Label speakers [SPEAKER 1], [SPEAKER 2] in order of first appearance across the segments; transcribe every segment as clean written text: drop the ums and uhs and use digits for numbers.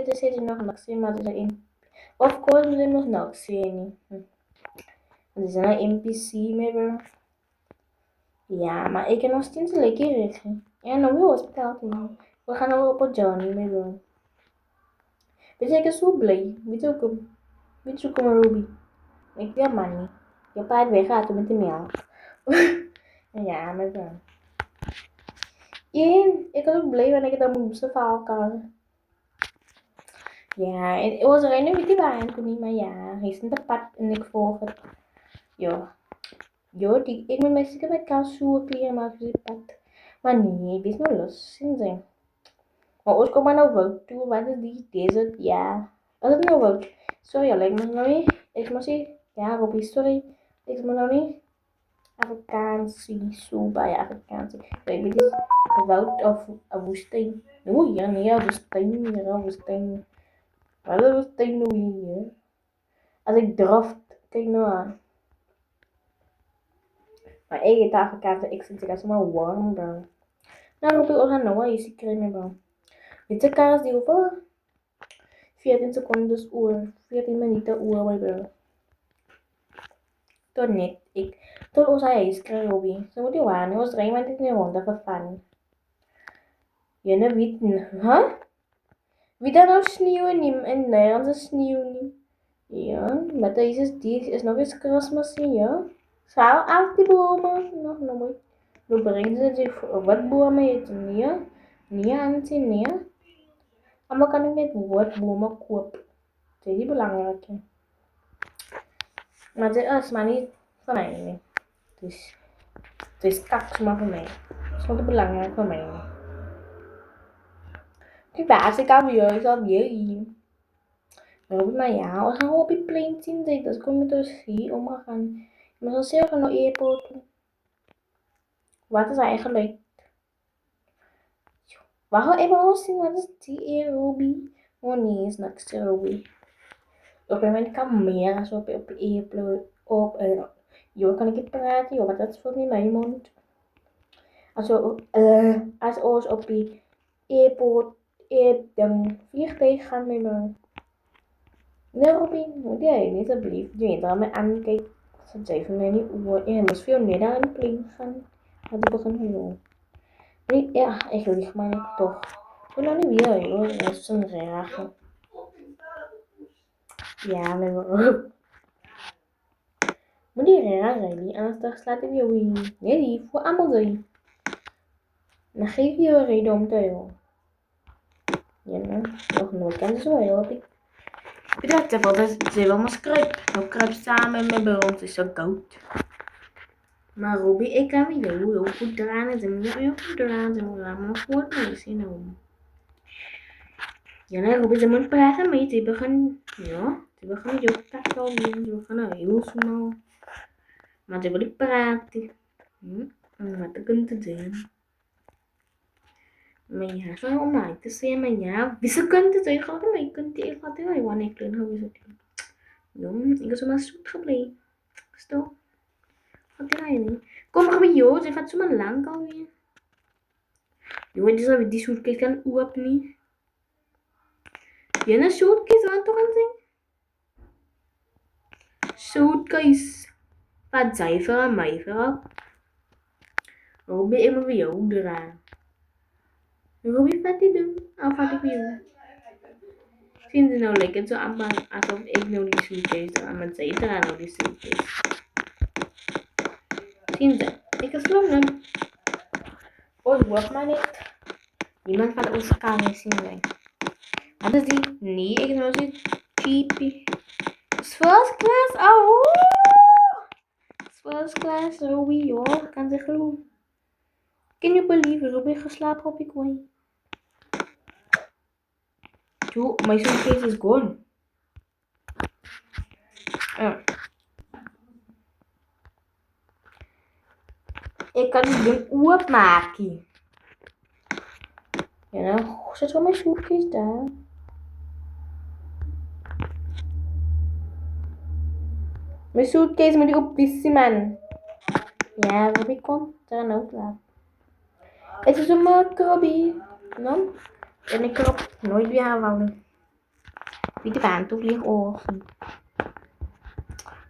[SPEAKER 1] dit sê jy nog niks sê, maar dit is 'n of course moet jy nog niks sê nie. Dit is 'n NPC maybe. Ja, maar ik heb nog steeds een lekker richting. Ja, nou weer hospitaal toe. We gaan nou op een journey maybe. Weet je, ik ben zo blij. Weet je ook om Ruby? Ik heb money. Je paard weggaat met de melk. Ja, maar dan. En ik was ook blij wanneer ik dat moest verhaal kan. Ja, en het was er een beetje waar toen niet, maar ja, hij is in de pad en ik volg het. Ja. Ja, ik moet mij zeker met kaas zoeken kleren maken voor die pad. Maar nee, wees nou los, zien ze. Maar ons kom maar nou woud toe, wat is die desert? Ja. Wat is nou woud? Sorry, ik moet nou niet. Ik moet zeggen, ja, Robbie, sorry. Ik moet nou niet. Afrikaansie, zo bij Afrikaansie. Ik weet niet, woud of een woestijn. Oeh, ja, nee, een woestijn, hier, een woestijn. Wat is een woestijn nou hier? Als ik draf, kijk nou aan. Maar ik eet Afrikaanse, ik vind het maar warm, bro. Nou, Robbie, we gaan nou eens krijgen, bro. Weet je, kaas die hoeveel? 14 secondes oor, 14 minuten oor, my bro. Tot net, tot ons huis kry, Robbie. So moet jy waan, ons ry maar net in die ronde vir fun. Jy nou weet, huh? Wie dan nou sneeuw nie, en nergens is sneeuw nie. Ja, maar dit is nog eens Christmas nie, ja. Sal al die bome, nog nooit. Nou brengen ze die, wat bome het, nee. Nee, auntie, nee. Maar kan ik net wat bomen koop. Dat is niet belangrijk. Maar dat is maar niet voor mij. Nee. Dus het is kaks maar voor mij. Dat is niet belangrijk voor mij. Die baas ik alweer is alweer hier. Maar ja, we gaan op die plein zien. Dat kom je dus hier omgaan. Maar dan zeggen we nog airport. Wat is eigenlijk? Wacht even eens zien. Wat is die Ruby? Oh nee, is niks Ruby. Op een moment kan meer als op airport. Jo, kan ik het praten? Jo, wat dat is voor mij mijn mond. Als ons op die airport dan vliegtuig gaan met me. Nee, Robin, moet jij niet alsjeblieft. Je weet dat me aankijkt. Ze zei van mij niet oor. En je moest veel meer naar een plane gaan. Had ik begonnen, joh. Nee, ja, ik lieg maar niet toch. Ik wil nou niet weer, joh. Dat is zo'n raar. Ja, met me. Moet die raar zijn, die anders slaat hij weer weer. Nee, die voor allemaal zijn. Dan geef je een reden om te huilen. Ja, nog nooit kan zo heel ik. Ik dacht wel dat ze wel maar kruip. Nou kruip samen met bij ons is zo koud. Maar Robby, ik kan weer heel goed eraan. En ze moet heel goed eraan. Ze moet allemaal goed mee zien. Ja, nee, Robby, ze moet praten met je. Ze beginnen je ook te alweer. Ze beginnen heel snel. Maar ze wil praten. Wat ik kan te doen. Maar ja, zo om mij te zeggen, maar ja, wisse kunt het eigenlijk maar je kunt het eigenlijk wel wanneer ik klein hou is het. Ja, ik is zomaar zoet gebleven. Stop. Wat ga je niet? Kom er bij jou, ze gaat zomaar lang alweer. Jo, het is alweer die suitcase kan openen. Je een suitcase aan toch aan zien? Suitcase. Wat zij voor aan mij voor? Oh, ben ik maar bij jou eraan. Ruby wat die doen? Of wat ik wil? Zien ze nou lekker zo aan alsof ik nou die suitcase aan mijn zij eraan nou die suitcase. Zien ze? Ik is lang. Oh, wacht maar niet. Niemand van ons kan het zien wij. Wat is die? Nee, ik nou zo'n cheapie. First class? Oh! First class, Ruby, joh. Kan ze geloven. Can you believe Ruby geslapen op ik wijn? Dude, my suitcase is gone. Ik kan die ding openmaken. Ja, nou zet wel mijn suitcase daar. Mijn suitcase moet ik op die man. Ja, Robbie komt er nou klaar. Het is een mooi Robbie. Dan? En ik erop nooit weer aanvallen. Wie bantu vlieg ogen.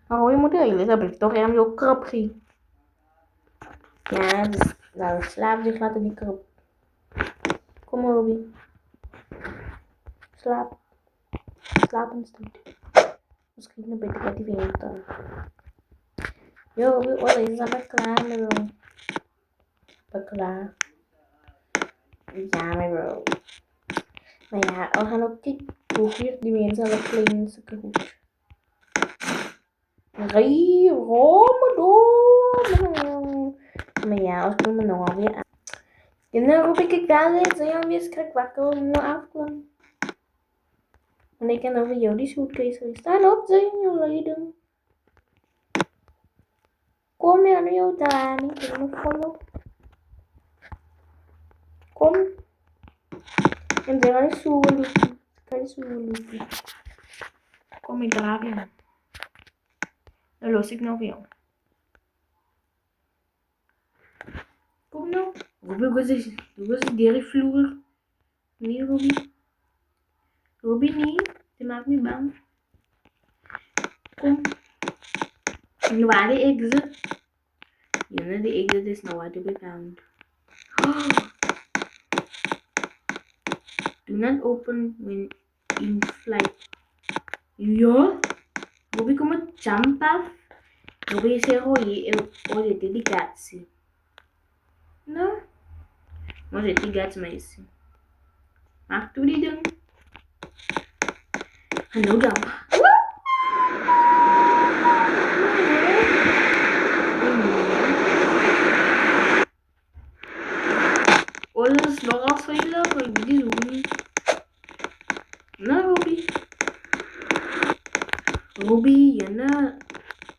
[SPEAKER 1] Maar je moet Elizabeth toch aan jouw krop gaan. Ja, dus nou slaap zich laten die krop. Kom maar Robbie. Slaap. Slaap een stuk. Misschien een beetje met die winter. Yo Robbie, oh deze is allemaal klaar met bro. Ben klaar. Ja mijn bro. Maar ja, we gaan ook kijken hoe die mensen alle kleine stukken goed. Rie, Ramadan. Maar ja, als ik me nog alweer aan. En dan roep ik wel eens en dan weer schrik wakker om me afklim. En ik kan over jou die suitcase staan op zijn jullie. Kom je aan jou daar niet in de follow. Kom. En dan ga je zoeken. Kom ik daar weer. Dan los ik nog weer. Kom nou. Robbie, hoe is die vloer? Nee, Robbie. Robbie, nee. Die maakt me bang. Kom. En waar de exit? Ja, the exit is nowhere to be found. Do not open when in flight. Ja? Robbie, kom het jump af. Robbie zegt, oh je die gatsi. No? Maar je die gatsi meisje. Maak toe die ding. En nou dan. Alles nog als veilig, maar ik weet het ook niet. Nou, Robbie. Robbie, ja, nou.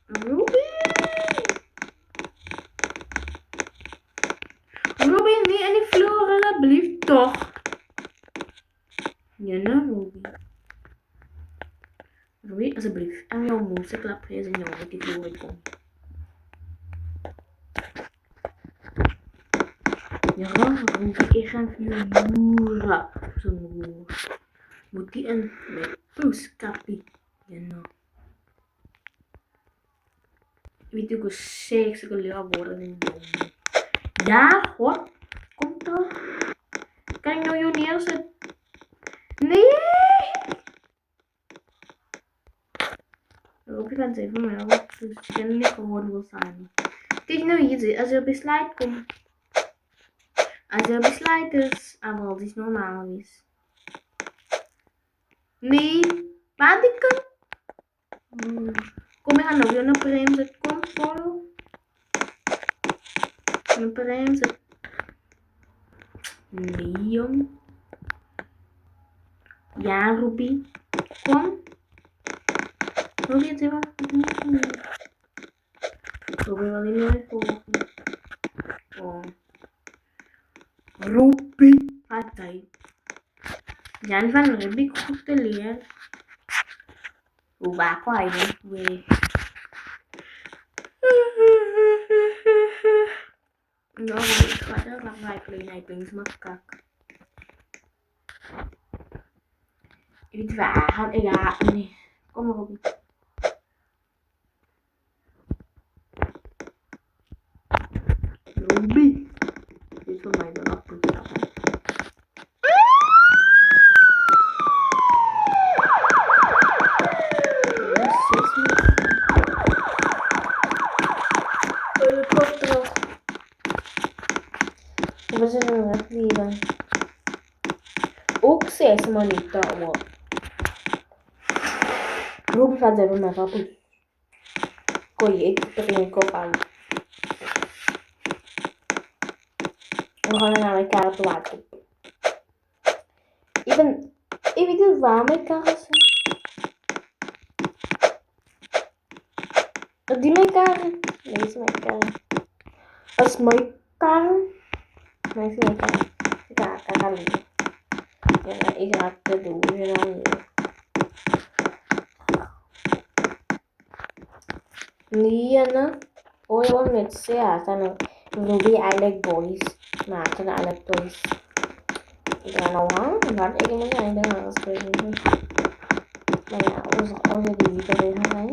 [SPEAKER 1] Robbie! Robbie, nee, en die vloer, alsjeblieft, toch. Ja, nou, Robbie. Robbie, alsjeblieft. En jouw moeder klap is en jouw die vloer komt. Ja, Robbie, ik ga even moeren. Zo'n moer. Moet die een met poeskappie. Ja, nou. Weet je hoe seks ik leren worden in de boom. Ja, god. Kom toch. Kan ik nou jou neerzetten? Nee! Robbie gaat even maar op. Dus ik kan niet gewoon wil zijn. Kijk nou hier, als je besluit komt. Als je besluit is, aber het normaal is. Nee, wat ik kan. Kom, ik ga nog weer een prem zetten. Kom, follow. Een prem zetten. Nee, jong. Ja, Robbie. Kom. Robbie, het even. Robbie wil niet meer volgen. Oh. Robbie. Wat hij. Jan van Robbie goed te leren. Hoe vaak hij niet weet. Nou, ik ga er nog bij klein met kak. Ik weet waar, ja, nee. Kom maar Robbie. Robbie. Dit is voor mij de appeltje. We zijn er vliegen. Ook 6 minuten hoor. Robbie gaat even met papoes. Kon je ik er een kop aan. We gaan naar elkaar op de water. Ik weet niet waar mijn kar is. Die mijn kar? Nee, is mijn kar. Dat is mijn kar. Nee, is mijn kar. Ja, kan niet. Ja, ik ga het doen. Liana. Oh, je wordt met zeer. Dan Ruby, I like boys. Maar ik I like toys. Ik ga nou hangen. Dan ga ik hem niet aan de spreken. Nou ja, onze die erin gaan.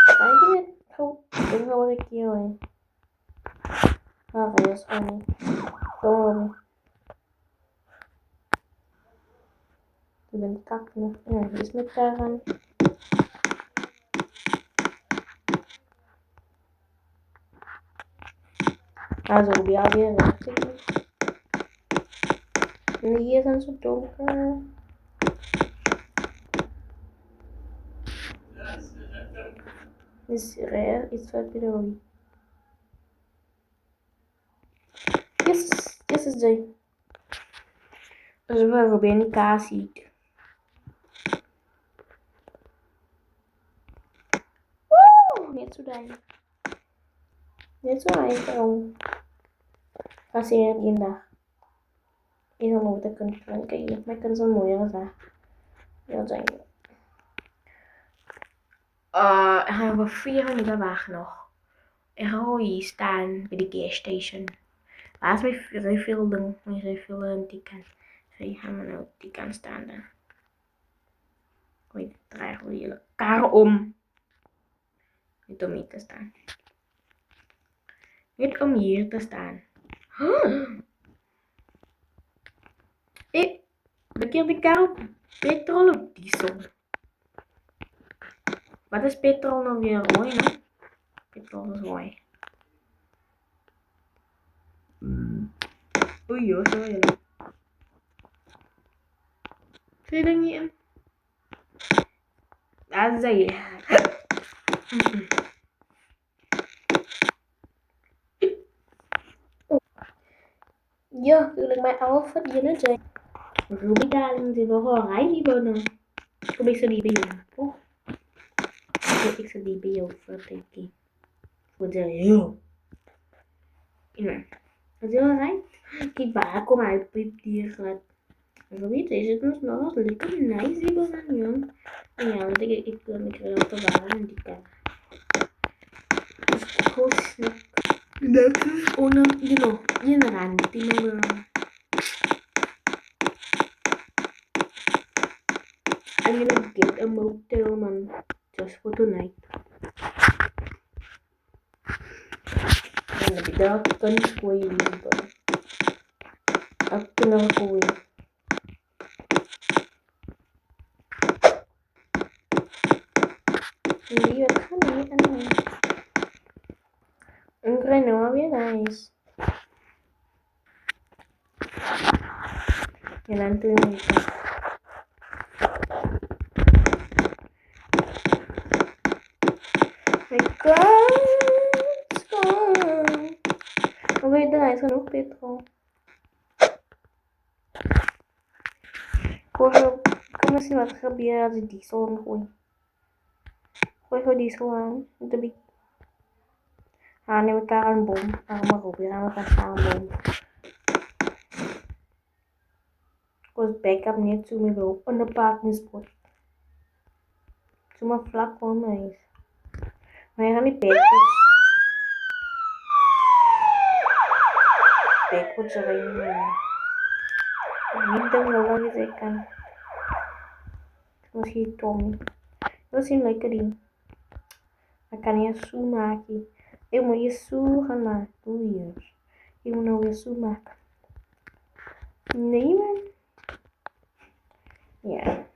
[SPEAKER 1] Kijk je het? Goed. Ik ga wel een keer in. Maar dat is gewoon niet. Kom. Ik ben kakken. Ja, die is met daar aan. Also, wir haben hier richtig. En hier zijn ze donker. Is rare, is wat bedoel je? Yes, is die. Dus we hebben een kaasje. Woe! Net zo ding. Net zo eigen. Passeer die dag. Ik zal nooit kunnen krijgen. Maar ik kan zo'n mooie zeggen. Ja, zijn. Gaan we 400 weg nog. Ik ga hier staan bij de gasstation. Waar is mijn refill mijn refill tikken? Zij gaan we nou tikken staan dan. Ik draai gewoon jullie elkaar om. Niet om hier te staan. Niet om hier te staan. Ik bekeer de kar op petrol of diesel. Wat is petrol nou weer rooi, no? Petrol is rooi. Oei, joh, zo jullie. Zit er niet in? Dat zei je. Ja, tuurlijk, mijn outfit jullie zijn. Ruby darling, ze wil gewoon rijden wonen. Kom ik zo die bij jou? Oh. Ik zo die bij jou voor teken. Voor de heel. Ja. Wat wil hij? Kijk waar, kom uit, piep die gaat. Ruby, deze is nog wel lekker nice die wonen, ja. Ja, want ik wil me wel te warm die kan. Dus gewoon snel. Dat is onder, je rand, die nog. I'm gonna get a motel, man, just for tonight. And the dog can squeal, but up to now, cool. Hindi at kami, ano. Ang grano, nice. Yan yung ito. My God, it's gone. Okay, guys, ano petrol? Kom eens zien wat er gebeurt als ik diesel aangooi. Gooi gewoon diesel aan. Neem elkaar een bom. Maar op, hier gaan we gaan staan een bom. Koos backup niet zo meer op een parking spot. Zo maar vlak voor mij is. Maar je gaat niet backwards rijden. Niet dan wel eens ik kan. Misschien Tommy. Dat is een lekker ding. Dan kan je zo maken. Ik moet je zo gaan maken. Doe hier. Ik moet nou weer zo maken. Nee man. Ja.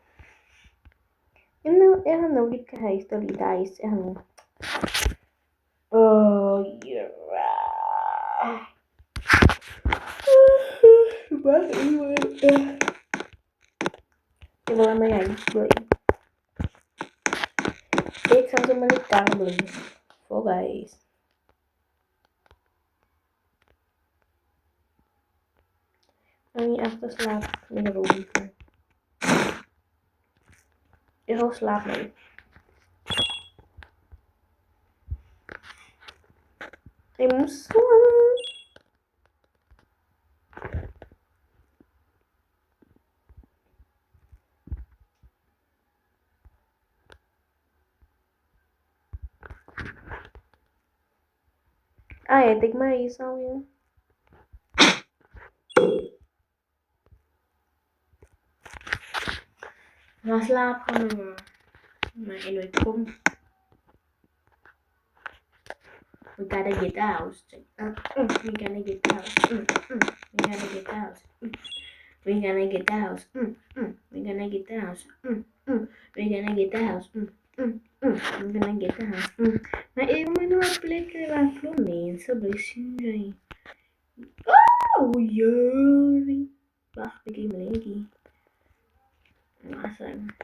[SPEAKER 1] En nou, er gaan nou die huis, die dice. Er gaan. Oh, yeah. Waar iemand. Ik wil maar jij blijven. Ik ga zo maar niet daar blijven. Voor guys. En niet achter slaap met de Robby. Ik ga slaap mee. Ik moet slapen. Ah ja, ik maar eens alweer. slapen maar. Maar anyway, kom. We gotta get out. We gonna get out. We gonna get out. We gonna get the house. We gonna get the house. We gonna get the house. We gonna get the house. Maar ik moet nog plekken waar mensen blessure. Oh, jee. Wacht, ik heb een linkie. Wacht even.